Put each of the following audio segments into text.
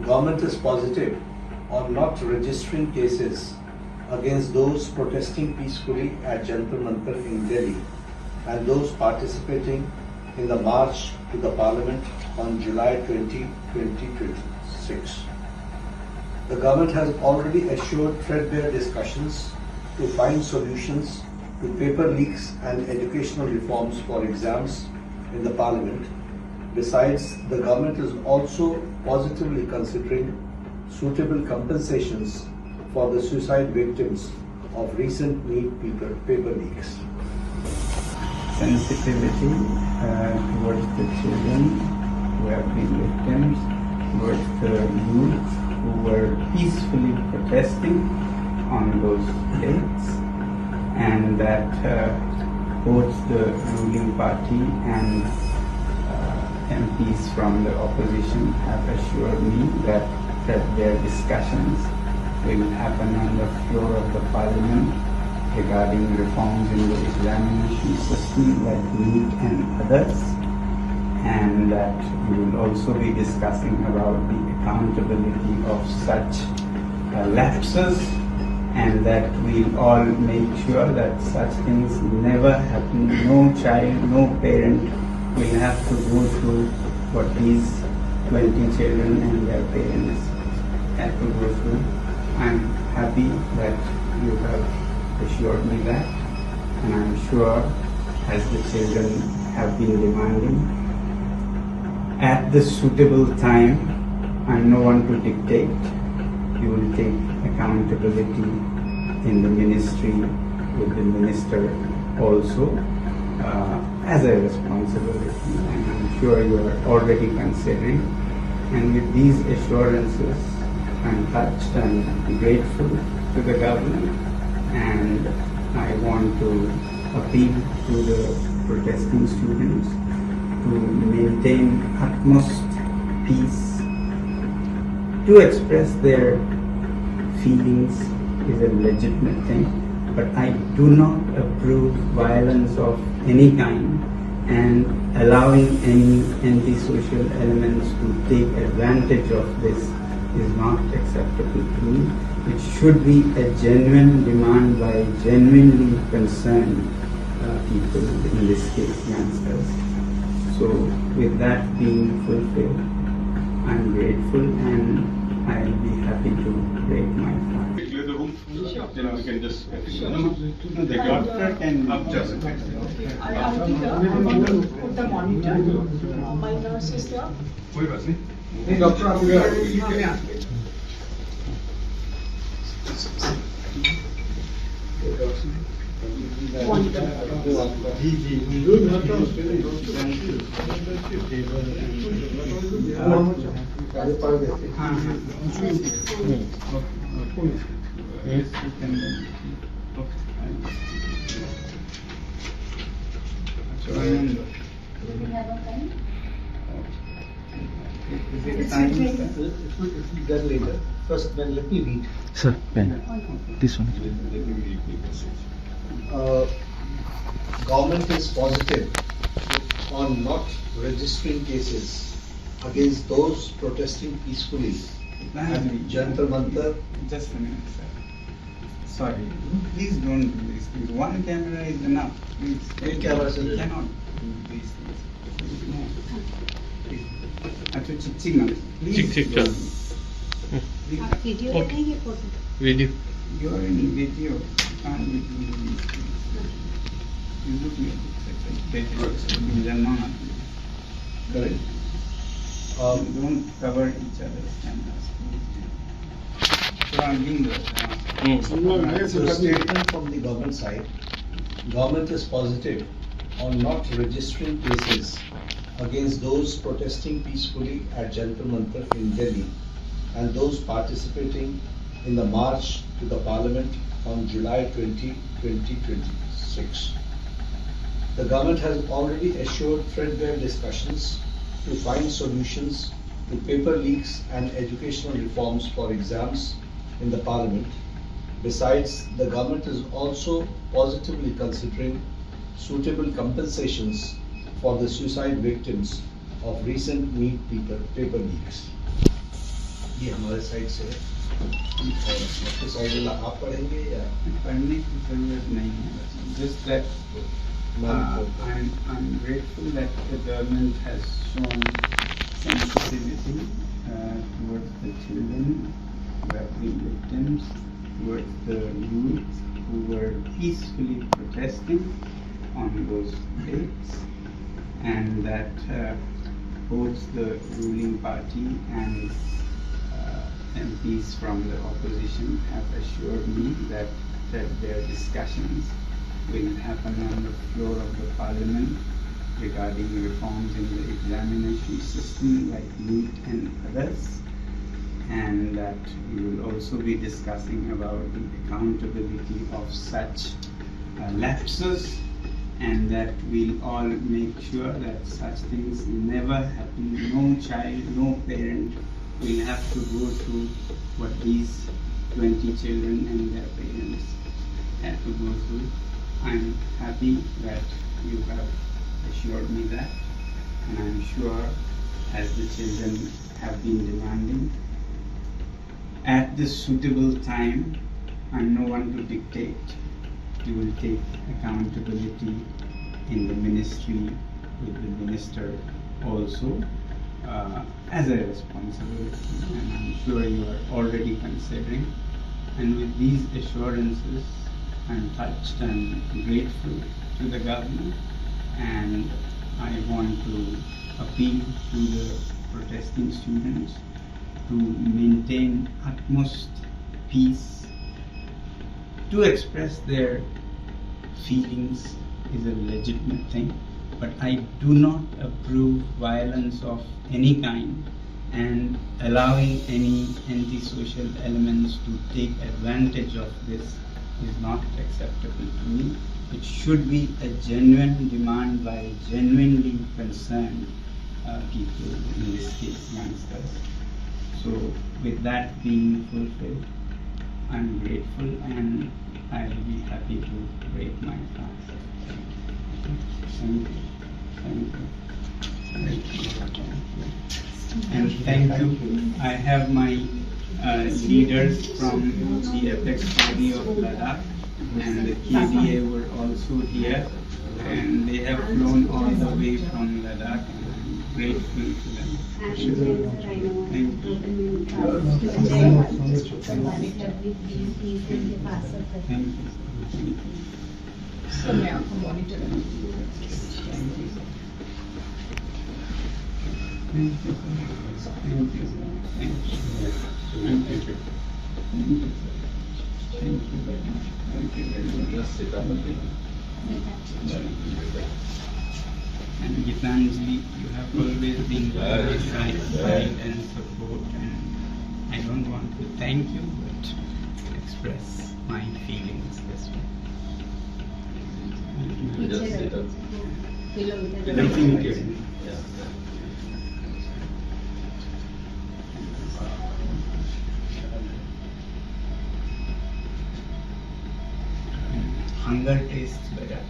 government is positive on not registering cases against those protesting peacefully at Jantar Mantar in Delhi and those participating in the march to the Parliament on July 20, 2026. The government has already assured threadbare discussions to find solutions to paper leaks and educational reforms for exams in the Parliament. Besides, the government is also positively considering suitable compensations for the suicide victims of recent NEET paper leaks. Sensitivity towards the children who have been victims, towards the youth who were peacefully protesting on those dates, and that both the ruling party and MPs from the opposition have assured me that their discussions will happen on the floor of the Parliament regarding reforms in the examination system like NEET and others, and that we will also be discussing about the accountability of such lapses, and that we'll all make sure that such things never happen. No child, no parent will have to go through what these 20 children and their parents had to go through. I'm happy that you have assured me that, and I'm sure, as the children have been demanding, at the suitable time, I'm no one to dictate, you will take accountability in the ministry with the minister also as a responsibility, and I'm sure you are already considering. And with these assurances, I'm touched and grateful to the government, and I want to appeal to the protesting students to maintain utmost peace. To express their feelings is a legitimate thing, but I do not approve violence of any kind, and allowing any antisocial elements to take advantage of this is not acceptable to me. It should be a genuine demand by genuinely concerned people, in this case youngsters. So with that being fulfilled, I'm grateful, and I'll be happy to break my fast. Clear the room, then we can just continue. No, the doctor can just. I think I'm going to put the monitor. My nurse is there. कोई बात नहीं. नहीं doctor आप Monitor. Ji ji Yes, you can. Do we have a time? Is it time? That later. First, then let me read. Sir, pen. This one. Government is positive on not registering cases against those protesting peacefully at Jantar Mantar. Just a minute, sir. Sorry. Please don't do this. Please. One camera is enough. Please. One camera, sir. You cannot do these things. No. Please. अच्छा चिक ना. चिक चिक चल. आप video बनाएंगे photo? Video. You are in video. Can't be doing these things. You look like a man. Correct. Don't cover each other's cameras. So I'm being So statement from the government side, government is positive on not registering cases against those protesting peacefully at Jantar Mantar in Delhi and those participating in the march to the Parliament on July 20, 2026. The government has already assured threadbare discussions to find solutions to paper leaks and educational reforms for exams in the Parliament. Besides, the government is also positively considering suitable compensations for the suicide victims of recent NEET paper leaks. ये हमारे side से है और आपके side वाला आप पढ़ेंगे या पढ़ने की जरूरत नहीं है. Just that I'm grateful that the government has shown sensitivity towards the children who have been victims, towards the youth who were peacefully protesting on those dates, and that both the ruling party and MPs from the opposition have assured me that their discussions will happen on the floor of the parliament regarding reforms in the examination system like NEET and others, and that we will also be discussing about the accountability of such lapses, and that we'll all make sure that such things never happen. No child, no parent will have to go through what these 20 children and their parents had to go through. I'm happy that you have assured me that, and I'm sure as the children have been demanding, at the suitable time, I'm no one to dictate, you will take accountability in the ministry with the minister also as a responsibility, and I'm sure you are already considering. And with these assurances, I'm touched and grateful to the government, and I want to appeal to the protesting students to maintain utmost peace. To express their feelings is a legitimate thing, but I do not approve violence of any kind, and allowing any antisocial elements to take advantage of this is not acceptable to me. It should be a genuine demand by genuinely concerned people, in this case youngsters. So with that being fulfilled, I'm grateful and I'll be happy to break my fast. Thank you. Thank you. And thank you. I have my leaders from the apex body of Ladakh, and the KDA were also here, and they have flown all the way from Ladakh, and I'm grateful to them. Thank you. Thank you. Thank you. So मैं आपको monitor करूँगी. Thank you. Thank you. Thank you. Thank you. Thank you. Thank you very much. Thank you very much. And Gitanjali, you have always been very side and support, and I don't want to thank you, but express my feelings this way. Thank you. Hunger tastes better.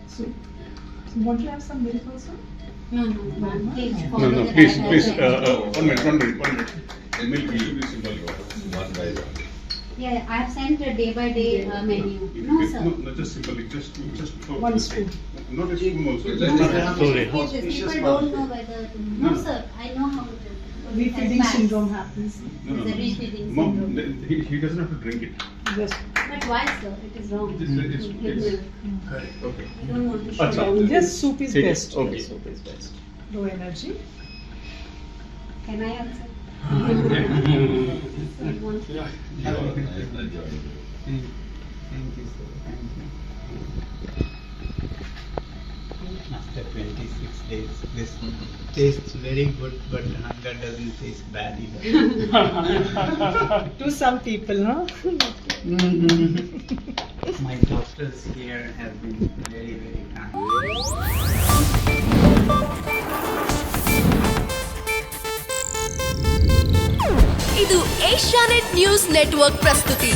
So want you have some milk also? No, please. No, follow no, the please, guidelines. please, 1 minute. The milk will be simple, one by one. Yeah, I have sent a day by day menu. No, sir. No, just simple, just for. One spoon. Not a spoon also. No, sir. Sorry. People don't know whether to. No, sir. I know how it is. Refeeding That's syndrome happens. No, no, It's a no. refeeding Mom, syndrome. he doesn't have to drink it. Yes. But why, sir? It is wrong. It's- To give milk. Okay. We don't want to show Acha. that. Yes, soup is Take it. best. Okay. Yes, soup is best. Low energy. Can I answer? So you want to? Thank you, sir. Thank you. After 26 days, this tastes very good, but hunger doesn't taste bad either. To some people, huh? My doctors here have been very, very kind. ಇದು Asianet news network ಪ್ರಸ್ತುತಿ.